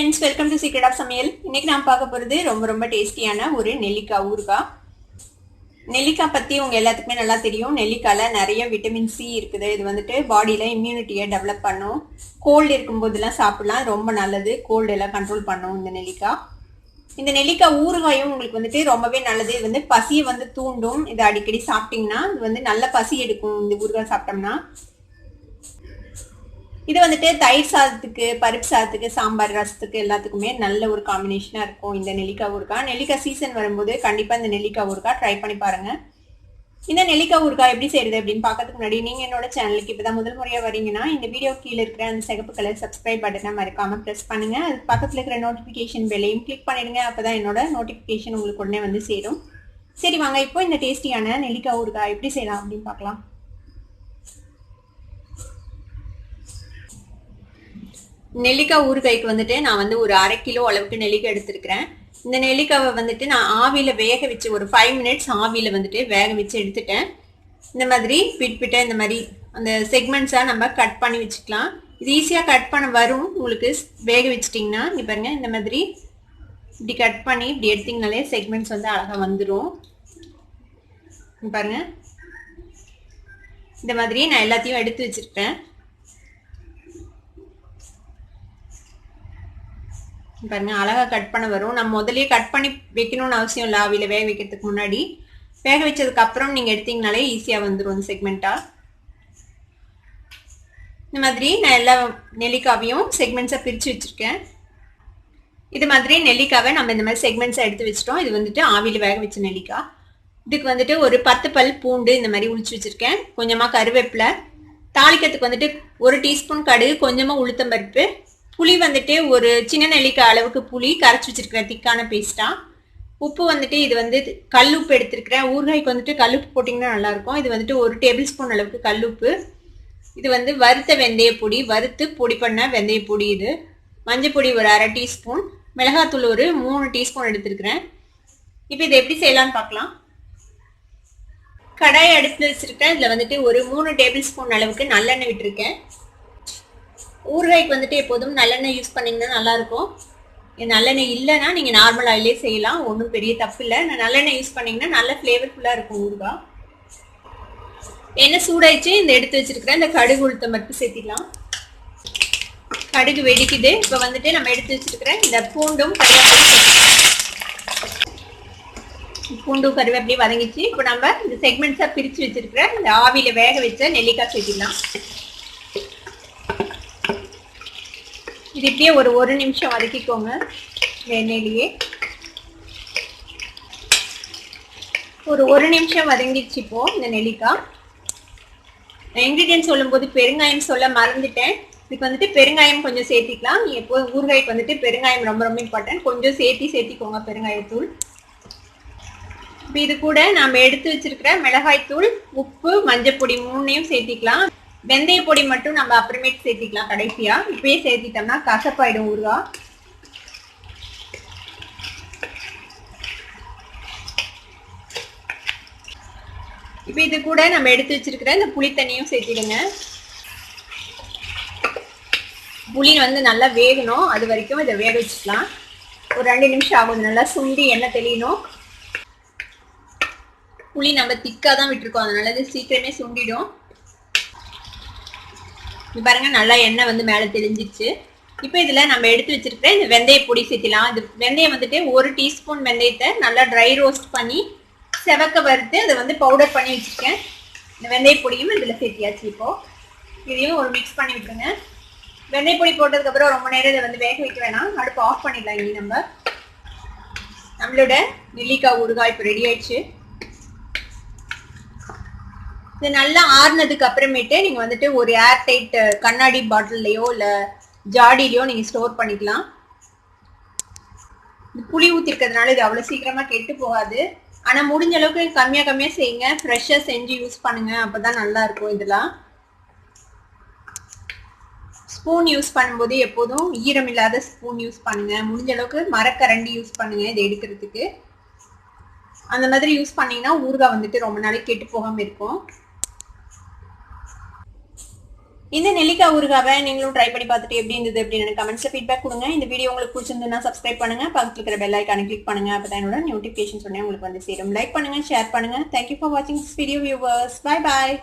friends, welcome to Secret of Samayal. இன்னைக்கு நான் பார்க்க போறது ரொம்ப டேஸ்டியான ஒரு நெல்லிக்காய் ஊறுகாய். நெல்லிக்காய் பத்தி உங்க எல்லாத்துக்குமே நல்லா தெரியும். நெல்லிக்காயில நிறைய விட்டமின் சி இருக்குது. இது வந்துட்டு பாடியில இம்யூனிட்டியை டெவலப் பண்ணும். கோல்டு இருக்கும்போதெல்லாம் சாப்பிடலாம், ரொம்ப நல்லது. கோல்டு எல்லாம் கண்ட்ரோல் பண்ணும் இந்த நெல்லிக்காய். இந்த நெல்லிக்காய் ஊறுகாயும் உங்களுக்கு வந்துட்டு ரொம்பவே நல்லது. இது வந்து பசியை வந்து தூண்டும். இதை அடிக்கடி சாப்பிட்டீங்கன்னா இது வந்து நல்ல பசி எடுக்கும். இந்த ஊறுகாய் சாப்பிட்டோம்னா இது வந்துட்டு தயிர் சாதத்துக்கு, பருப்பு சாதத்துக்கு, சாம்பார், ரசத்துக்கு எல்லாத்துக்குமே நல்ல ஒரு காம்பினேஷனா இருக்கும் இந்த நெல்லிக்காய் ஊறுகாய். நெல்லிக்காய் சீசன் வரும்போது கண்டிப்பா இந்த நெல்லிக்காய் ஊறுகாய் ட்ரை பண்ணி பாருங்க. இந்த நெல்லிக்காய் ஊறுகாய் எப்படி செய்யறது அப்படின்னு பார்க்கறதுக்கு முன்னாடி நீங்க என்னோட சேனலுக்கு இப்பதான் முதல் முறையா வரீங்கன்னா இந்த வீடியோ கீழே இருக்கிற அந்த சிகப்பு கலர் சப்ஸ்கிரைப் பட்டனை மறக்காம பிரஸ் பண்ணுங்க. அது பக்கத்துல இருக்கிற நோட்டிபிகேஷன் பெல்லையும் கிளிக் பண்ணிடுங்க. அப்பதான் என்னோட நோட்டிபிகேஷன் உங்களுக்கு உடனே வந்து சேரும். சரி வாங்க, இப்போ இந்த டேஸ்டியான நெல்லிக்காய் ஊறுகாய் எப்படி செய்யலாம் அப்படின்னு பார்க்கலாம். நெல்லிக்காய் ஊறுகாய்க்கு வந்துட்டு நான் வந்து ஒரு 1/2 கிலோ அளவுக்கு நெல்லிக்காய் எடுத்திருக்கிறேன். இந்த நெல்லிக்காவை வந்துட்டு நான் ஆவியில வேக வச்சு ஒரு 5 மினிட்ஸ் ஆவியில வந்துட்டு வேக வச்சு எடுத்துட்டேன். இந்த மாதிரி பிட் இந்த மாதிரி அந்த செக்மெண்ட்ஸா நம்ம கட் பண்ணி வச்சுக்கலாம். இது ஈஸியா கட் பண்ண வரும் உங்களுக்கு வேக வச்சிட்டிங்கன்னா. இங்க பாருங்க, இந்த மாதிரி இப்படி கட் பண்ணி இப்படி எடுத்தீங்கனாலே செக்மெண்ட்ஸ் வந்து அழகா வந்துடும். பாருங்க, இந்த மாதிரி நான் எல்லாத்தையும் எடுத்து வச்சிருக்கேன். பாருங்க, அழகா கட் பண்ண வரும். நம்ம முதல்லயே கட் பண்ணி வைக்கணும்னு அவசியம் இல்லை. ஆவியில வேக வைக்கிறதுக்கு முன்னாடி வேக வச்சதுக்கு அப்புறம் நீங்க எடுத்தீங்கனாலே ஈஸியா வந்துடும் செக்மெண்டா. இந்த மாதிரி நான் எல்லா நெல்லிக்காவையும் செக்மெண்ட்ஸா பிரிச்சு வச்சிருக்கேன். இது மாதிரி நெல்லிக்காவை நம்ம இந்த மாதிரி செக்மெண்ட்ஸா எடுத்து வச்சிட்டோம். இது வந்துட்டு ஆவியில வேக வச்ச நெல்லிக்காய். இதுக்கு வந்துட்டு ஒரு 10 பல் பூண்டு இந்த மாதிரி உளிச்சு வச்சிருக்கேன். கொஞ்சமா கருவேப்பிலை, தாளிக்கிறதுக்கு வந்துட்டு 1 டீஸ்பூன் கடுகு, கொஞ்சமா உளுத்தம்பருப்பு, புளி வந்துட்டு ஒரு சின்ன நெல்லிக்காய் அளவுக்கு புளி கரைச்சி வச்சிருக்கிறேன் திக்கான பேஸ்டா. உப்பு வந்துட்டு இது வந்து கல்லுப்பு எடுத்திருக்கிறேன். ஊறுகாய்க்கு வந்துட்டு கல்லுப்பு போட்டிங்கன்னா நல்லா இருக்கும். இது வந்துட்டு 1 டேபிள் ஸ்பூன் அளவுக்கு கல்லுப்பு. இது வந்து வறுத்த வெந்தய பொடி, வறுத்து பொடி பண்ண வெந்தய பொடி. இது மஞ்சள் பொடி ஒரு 1/2 டீஸ்பூன், மிளகாத்தூள் ஒரு 3 டீஸ்பூன் எடுத்திருக்கிறேன். இப்போ இதை எப்படி செய்யலாம்னு பார்க்கலாம். கடாயை அடுப்பில் வச்சிருக்கேன். இதுல வந்துட்டு ஒரு 3 டேபிள் ஸ்பூன் அளவுக்கு நல்லெண்ணெய் விட்டுருக்கேன். ஊறுகாய்க்கு வந்துட்டு எப்போதும் நல்லெண்ணெய் யூஸ் பண்ணிங்கன்னா நல்லா இருக்கும். நல்லெண்ணெய் இல்லைன்னா நீங்கள் நார்மல் ஆயிலே செய்யலாம், ஒன்றும் பெரிய தப்பு இல்லை. நான் நல்லெண்ணெய் யூஸ் பண்ணிங்கன்னா நல்ல ஃப்ளேவர்ஃபுல்லாக இருக்கும் ஊறுகாய். எண்ணெய் சூடாயிடுச்சு. இந்த எடுத்து வச்சிருக்கிறேன் இந்த கடுகு உளுத்தம் பருப்பு சேர்த்திடலாம். கடுகு வெடிக்குது. இப்போ வந்துட்டு நம்ம எடுத்து வச்சிருக்கிறேன் இந்த பூண்டும் கருவேப்பிலையும் வதங்கிச்சு. இப்போ நம்ம இந்த செக்மெண்ட்ஸாக பிரித்து வச்சிருக்கிற இந்த ஆவியில் வேக வச்ச நெல்லிக்காய் சேர்த்திடலாம். இது இப்படியே ஒரு 1 நிமிஷம் வதக்கிக்கோங்க எண்ணெயிலேயே. ஒரு 1 நிமிஷம் வதங்கிடுச்சு. இப்போ இந்த நெல்லிக்காய் இன்கிரீடியன்ட் சொல்லும்போது பெருங்காயம் சொல்ல மறந்துட்டேன். இதுக்கு வந்துட்டு பெருங்காயம் கொஞ்சம் சேர்த்திக்கலாம். எப்போ ஊறுகாய்க்கு வந்துட்டு பெருங்காயம் ரொம்ப இம்பார்ட்டன்ட். கொஞ்சம் சேர்த்திக்கோங்க பெருங்காயத்தூள். இப்போ இது கூட நம்ம எடுத்து வச்சிருக்கிற மிளகாய்த்தூள், உப்பு, மஞ்சள் பொடி 3ஐயும் சேர்த்திக்கலாம். வெந்தய பொடி மட்டும் நம்ம அப்புறமேட்டு சேர்த்திக்கலாம் கடைசியா. இப்பயே சேர்த்திட்டோம்னா கசப்பாயிடும் ஊறுகாய். இப்போ இது கூட நம்ம எடுத்து வச்சிருக்கிற இந்த புளி தண்ணியும் சேர்த்திடுங்க. புளி வந்து நல்லா வேகணும், அது வரைக்கும் இதை வேக வச்சுக்கலாம். ஒரு 2 நிமிஷம் ஆகும். நல்லா சுண்டி எண்ணெய் தெளியணும். புளி நம்ம திக்கா தான் விட்டுருக்கோம், அதனால இது சீக்கிரமே சுண்டிடும். பாருங்க, நல்லா எண்ணெய் வந்து மேலே தெளிஞ்சிச்சு. இப்போ இதுல நம்ம எடுத்து வச்சிருக்கிற இந்த வெந்தய பொடி சேர்த்திலாம். இது வெந்தயம் வந்துட்டு 1 டீஸ்பூன் வெந்தயத்தை நல்லா ட்ரை ரோஸ்ட் பண்ணி செவக்க வறுத்து அதை வந்து பவுடர் பண்ணி வச்சிருக்கேன். இந்த வெந்தய பொடியும் இதுல சேர்த்தியாச்சு. இப்போ இதையும் ஒரு மிக்ஸ் பண்ணி விட்டுருங்க. வெந்தய பொடி போட்டதுக்கு அப்புறம் ரொம்ப நேரம் இதை வந்து வேக வைக்க வேணாம், அடுப்பு ஆஃப் பண்ணிடலாம். இனி நம்மளோட நெல்லிக்காய் ஊறுகாய் இப்போ ரெடி ஆயிடுச்சு. இது நல்லா ஆறுனதுக்கு அப்புறமேட்டு நீங்க வந்துட்டு ஒரு ஏர் டைட் கண்ணாடி பாட்டில்லையோ இல்ல ஜாடிலையோ நீங்க ஸ்டோர் பண்ணிக்கலாம். புளி ஊத்திருக்கிறதுனால இது அவ்வளவு சீக்கிரமா கெட்டு போகாது. ஆனா முடிஞ்ச அளவுக்கு கம்மியா செய்யுங்க. ஃப்ரெஷ்ஷா செஞ்சு யூஸ் பண்ணுங்க, அப்பதான் நல்லா இருக்கும். இதெல்லாம் ஸ்பூன் யூஸ் பண்ணும்போது எப்போதும் ஈரம் இல்லாத ஸ்பூன் யூஸ் பண்ணுங்க. முடிஞ்ச அளவுக்கு மரக்கரண்டி யூஸ் பண்ணுங்க இதை எடுக்கிறதுக்கு. அந்த மாதிரி யூஸ் பண்ணீங்கன்னா ஊறுகாய் வந்துட்டு ரொம்ப நாளைக்கு கெட்டு போகாம இருக்கும். இந்த நெல்லிக்காய் ஊறுகாவை நீங்களும் ட்ரை பண்ணி பார்த்துட்டு எப்படி இருந்தது அப்படின்னு கமெண்ட்ஸ்ல ஃபீட்பேக் கொடுங்க. இந்த வீடியோ உங்களுக்கு பிடிச்சிருந்ததுன்னா சப்ஸ்கிரைப் பண்ணுங்க, பக்கத்துல இருக்கிற பெல் ஐகானை கிளிக் பண்ணுங்க. அப்பதான் என்னோட நோட்டிபிகேஷன் சொன்னேன் உங்களுக்கு வந்து சேரும். லைக் பண்ணுங்க, ஷேர் பண்ணுங்க. தேங்க்யூ ஃபார் வாட்சிங் this video viewers. Bye bye.